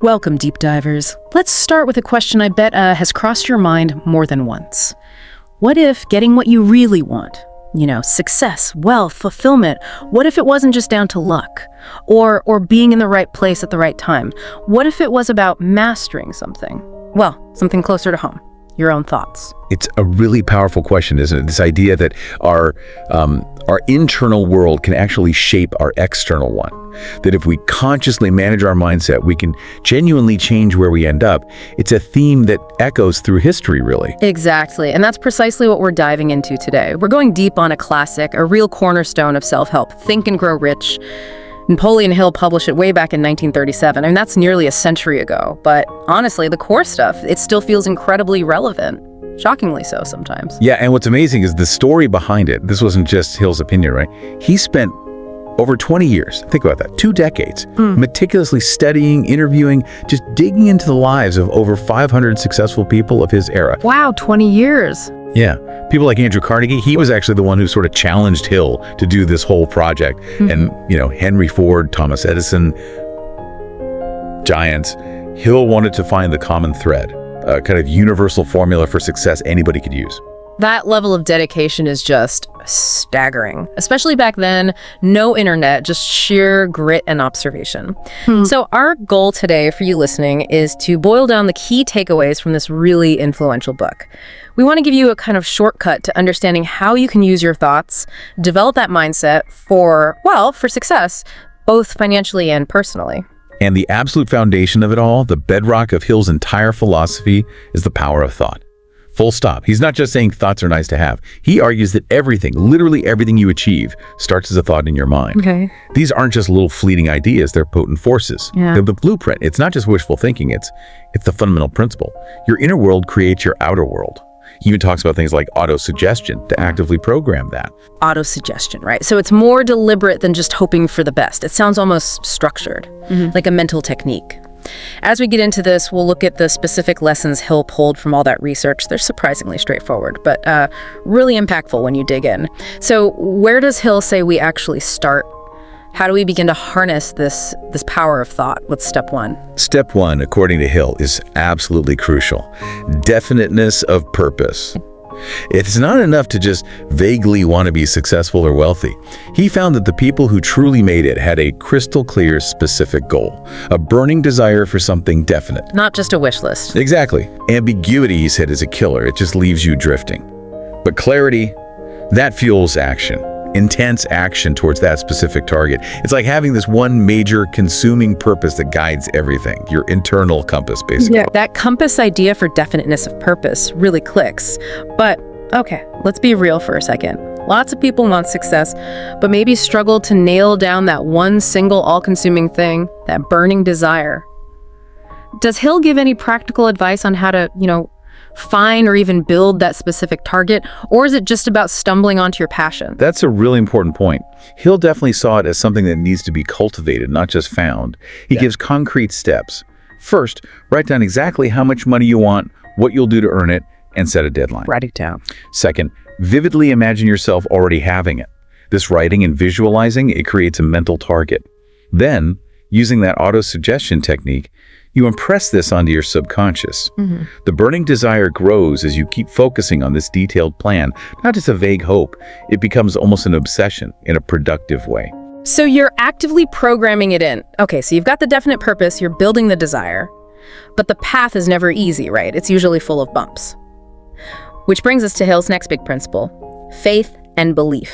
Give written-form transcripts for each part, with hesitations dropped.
Welcome, deep divers. Let's start with a question I bet has crossed your mind more than once. What if getting what you really want, success, wealth, fulfillment, what if it wasn't just down to luck? Or being in the right place at the right time? What if it was about mastering something? Well, something closer to home. Your own thoughts. It's a really powerful question, isn't it? This idea that our internal world can actually shape our external one. That if we consciously manage our mindset, we can genuinely change where we end up. It's a theme that echoes through history, really. Exactly, and that's precisely what we're diving into today. We're going deep on a classic, a real cornerstone of self-help, Think and Grow Rich. Napoleon Hill published it way back in 1937. I mean, that's nearly a century ago. But honestly, the core stuff, it still feels incredibly relevant. Shockingly so sometimes. Yeah, and what's amazing is the story behind it. This wasn't just Hill's opinion, right? He spent over 20 years, think about that, 2 decades, meticulously studying, interviewing, just digging into the lives of over 500 successful people of his era. Wow, 20 years. Yeah. People like Andrew Carnegie, he was actually the one who sort of challenged Hill to do this whole project. And, Henry Ford, Thomas Edison, giants. Hill wanted to find the common thread, a kind of universal formula for success anybody could use. That level of dedication is just staggering. Especially back then, no internet, just sheer grit and observation. So our goal today for you listening is to boil down the key takeaways from this really influential book. We want to give you a kind of shortcut to understanding how you can use your thoughts, develop that mindset for success, both financially and personally. And the absolute foundation of it all, the bedrock of Hill's entire philosophy, is the power of thought. Full stop. He's not just saying thoughts are nice to have. He argues that everything, literally everything you achieve, starts as a thought in your mind. Okay. These aren't just little fleeting ideas, they're potent forces. Yeah. They're the blueprint. It's not just wishful thinking, it's the fundamental principle. Your inner world creates your outer world. He even talks about things like auto-suggestion to actively program that. Auto-suggestion, right? So it's more deliberate than just hoping for the best. It sounds almost structured, like a mental technique. As we get into this, we'll look at the specific lessons Hill pulled from all that research. They're surprisingly straightforward, but really impactful when you dig in. So where does Hill say we actually start? How do we begin to harness this power of thought? What's step 1? Step 1, according to Hill, is absolutely crucial. Definiteness of purpose. It's not enough to just vaguely want to be successful or wealthy. He found that the people who truly made it had a crystal clear, specific goal, a burning desire for something definite. Not just a wish list. Exactly. Ambiguity, he said, is a killer. It just leaves you drifting. But clarity, that fuels action. Intense action towards that specific target. It's like having this one major consuming purpose that guides everything, your internal compass, basically. Yeah, that compass idea for definiteness of purpose really clicks. But, okay, let's be real for a second. Lots of people want success, but maybe struggle to nail down that one single all-consuming thing, that burning desire. Does Hill give any practical advice on how to, find or even build that specific target, or is it just about stumbling onto your passion? That's a really important point. Hill definitely saw it as something that needs to be cultivated, not just found. He gives concrete steps. First, write down exactly how much money you want, what you'll do to earn it, and set a deadline. Write it down. Second, vividly imagine yourself already having it. This writing and visualizing, it creates a mental target. Then, using that auto-suggestion technique, you impress this onto your subconscious. The burning desire grows as you keep focusing on this detailed plan, not just a vague hope. It becomes almost an obsession in a productive way. So you're actively programming it in. Okay, so you've got the definite purpose, you're building the desire, but the path is never easy, right? It's usually full of bumps. Which brings us to Hill's next big principle, faith and belief.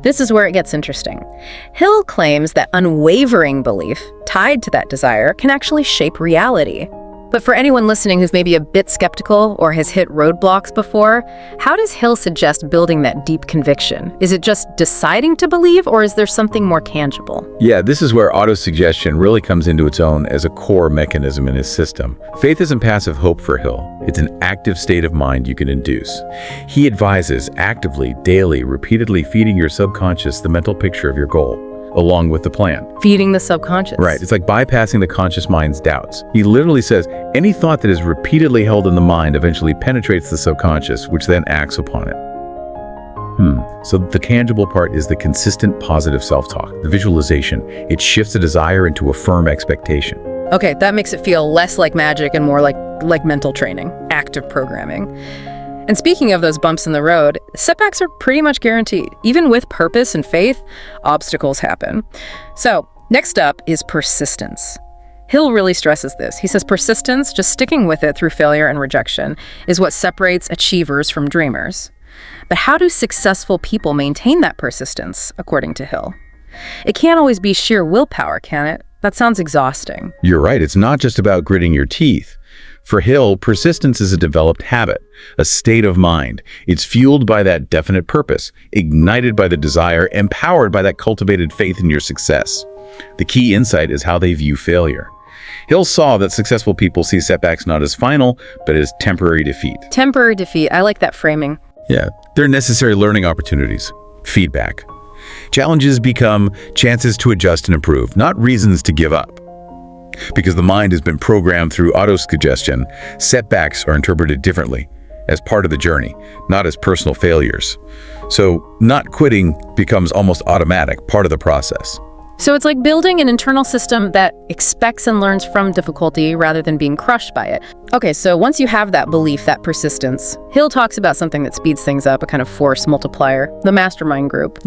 This is where it gets interesting. Hill claims that unwavering belief tied to that desire can actually shape reality. But for anyone listening who's maybe a bit skeptical or has hit roadblocks before, how does Hill suggest building that deep conviction? Is it just deciding to believe, or is there something more tangible? Yeah, this is where auto-suggestion really comes into its own as a core mechanism in his system. Faith isn't passive hope for Hill. It's an active state of mind you can induce. He advises actively, daily, repeatedly feeding your subconscious the mental picture of your goal, along with the plan. Feeding the subconscious. Right. It's like bypassing the conscious mind's doubts. He literally says, any thought that is repeatedly held in the mind eventually penetrates the subconscious, which then acts upon it. So the tangible part is the consistent positive self-talk, the visualization. It shifts a desire into a firm expectation. Okay, that makes it feel less like magic and more like mental training, active programming. And speaking of those bumps in the road, setbacks are pretty much guaranteed. Even with purpose and faith, obstacles happen. So, next up is persistence. Hill really stresses this. He says persistence, just sticking with it through failure and rejection, is what separates achievers from dreamers. But how do successful people maintain that persistence, according to Hill? It can't always be sheer willpower, can it? That sounds exhausting. You're right, it's not just about gritting your teeth. For Hill, persistence is a developed habit, a state of mind. It's fueled by that definite purpose, ignited by the desire, empowered by that cultivated faith in your success. The key insight is how they view failure. Hill saw that successful people see setbacks not as final, but as temporary defeat. Temporary defeat, I like that framing. Yeah, they're necessary learning opportunities, feedback. Challenges become chances to adjust and improve, not reasons to give up. Because the mind has been programmed through autosuggestion, setbacks are interpreted differently, as part of the journey, not as personal failures. So, not quitting becomes almost automatic, part of the process. So it's like building an internal system that expects and learns from difficulty rather than being crushed by it. Okay, so once you have that belief, that persistence, Hill talks about something that speeds things up, a kind of force multiplier, the mastermind group.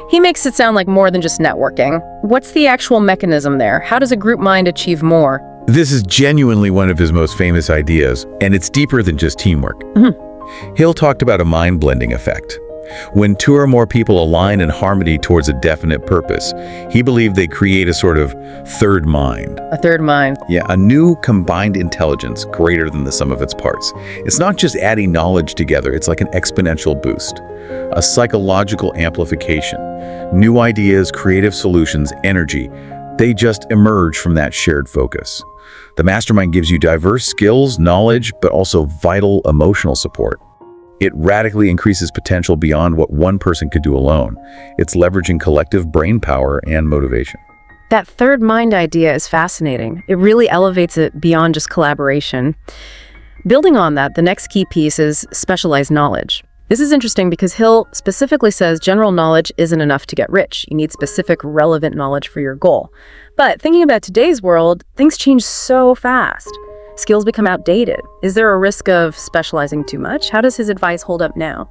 He makes it sound like more than just networking. What's the actual mechanism there? How does a group mind achieve more? This is genuinely one of his most famous ideas, and it's deeper than just teamwork. Hill talked about a mind-blending effect. When two or more people align in harmony towards a definite purpose, he believed they create a sort of third mind. A third mind. Yeah, a new combined intelligence greater than the sum of its parts. It's not just adding knowledge together, it's like an exponential boost, a psychological amplification. New ideas, creative solutions, energy, they just emerge from that shared focus. The mastermind gives you diverse skills, knowledge, but also vital emotional support. It radically increases potential beyond what one person could do alone. It's leveraging collective brain power and motivation. That third mind idea is fascinating. It really elevates it beyond just collaboration. Building on that, the next key piece is specialized knowledge. This is interesting because Hill specifically says general knowledge isn't enough to get rich. You need specific, relevant knowledge for your goal. But thinking about today's world, things change so fast. Skills become outdated. Is there a risk of specializing too much? How does his advice hold up now?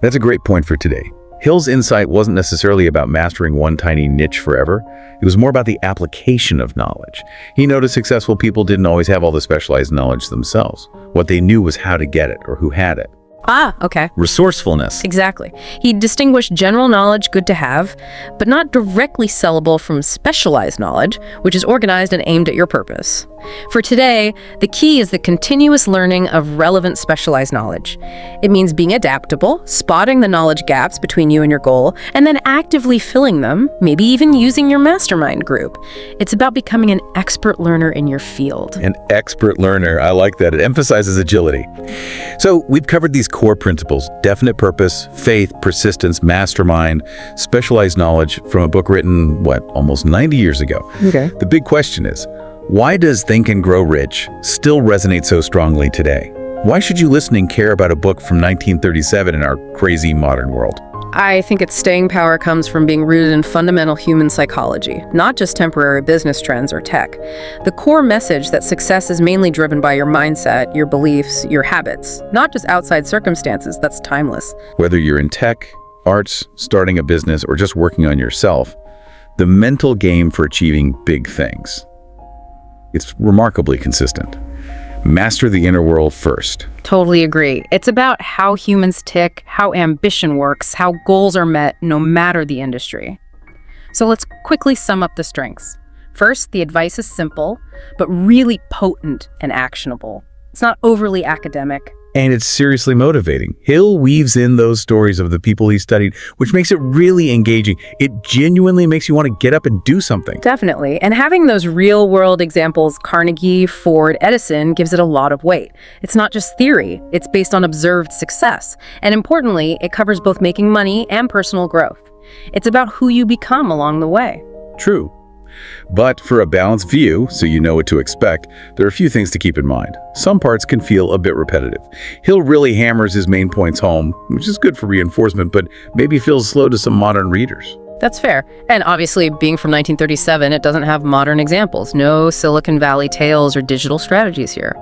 That's a great point for today. Hill's insight wasn't necessarily about mastering one tiny niche forever. It was more about the application of knowledge. He noticed successful people didn't always have all the specialized knowledge themselves. What they knew was how to get it or who had it. Ah, okay. Resourcefulness. Exactly. He distinguished general knowledge, good to have, but not directly sellable, from specialized knowledge, which is organized and aimed at your purpose. For today, the key is the continuous learning of relevant specialized knowledge. It means being adaptable, spotting the knowledge gaps between you and your goal, and then actively filling them, maybe even using your mastermind group. It's about becoming an expert learner in your field. An expert learner. I like that. It emphasizes agility. So we've covered these core principles: definite purpose, faith, persistence, mastermind, specialized knowledge, from a book written, almost 90 years ago. Okay. The big question is, why does Think and Grow Rich still resonate so strongly today? Why should you listening care about a book from 1937 in our crazy modern world? I think its staying power comes from being rooted in fundamental human psychology, not just temporary business trends or tech. The core message that success is mainly driven by your mindset, your beliefs, your habits, not just outside circumstances. That's timeless. Whether you're in tech, arts, starting a business, or just working on yourself, the mental game for achieving big things, it's remarkably consistent. Master the inner world first. Totally agree. It's about how humans tick, how ambition works, how goals are met, no matter the industry. So let's quickly sum up the strengths. First, the advice is simple, but really potent and actionable. It's not overly academic. And it's seriously motivating. Hill weaves in those stories of the people he studied, which makes it really engaging. It genuinely makes you want to get up and do something. Definitely. And having those real-world examples, Carnegie, Ford, Edison, gives it a lot of weight. It's not just theory. It's based on observed success. And importantly, it covers both making money and personal growth. It's about who you become along the way. True. But for a balanced view, so you know what to expect, there are a few things to keep in mind. Some parts can feel a bit repetitive. Hill really hammers his main points home, which is good for reinforcement, but maybe feels slow to some modern readers. That's fair. And obviously, being from 1937, it doesn't have modern examples. No Silicon Valley tales or digital strategies here.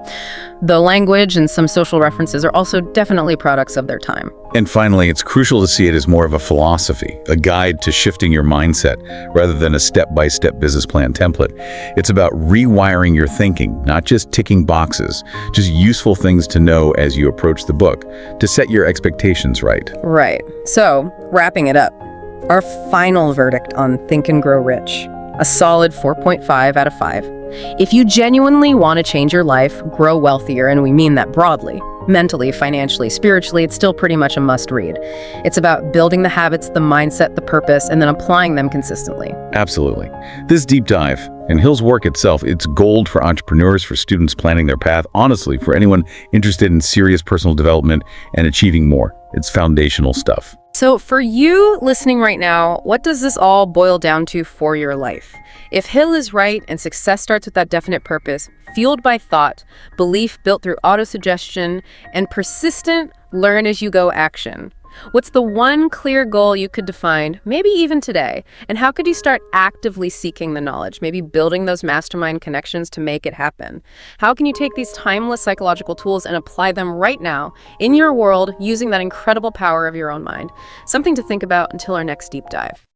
The language and some social references are also definitely products of their time. And finally, it's crucial to see it as more of a philosophy, a guide to shifting your mindset, rather than a step-by-step business plan template. It's about rewiring your thinking, not just ticking boxes, just useful things to know as you approach the book, to set your expectations right. Right. So, wrapping it up, our final verdict on Think and Grow Rich, a solid 4.5 out of 5. If you genuinely want to change your life, grow wealthier, and we mean that broadly, mentally, financially, spiritually, it's still pretty much a must-read. It's about building the habits, the mindset, the purpose, and then applying them consistently. Absolutely. This deep dive, and Hill's work itself, it's gold for entrepreneurs, for students planning their path, honestly, for anyone interested in serious personal development and achieving more. It's foundational stuff. So for you listening right now, what does this all boil down to for your life? If Hill is right and success starts with that definite purpose, fueled by thought, belief built through autosuggestion, and persistent learn-as-you-go action, what's the one clear goal you could define, maybe even today? And how could you start actively seeking the knowledge, maybe building those mastermind connections to make it happen? How can you take these timeless psychological tools and apply them right now in your world using that incredible power of your own mind? Something to think about until our next deep dive.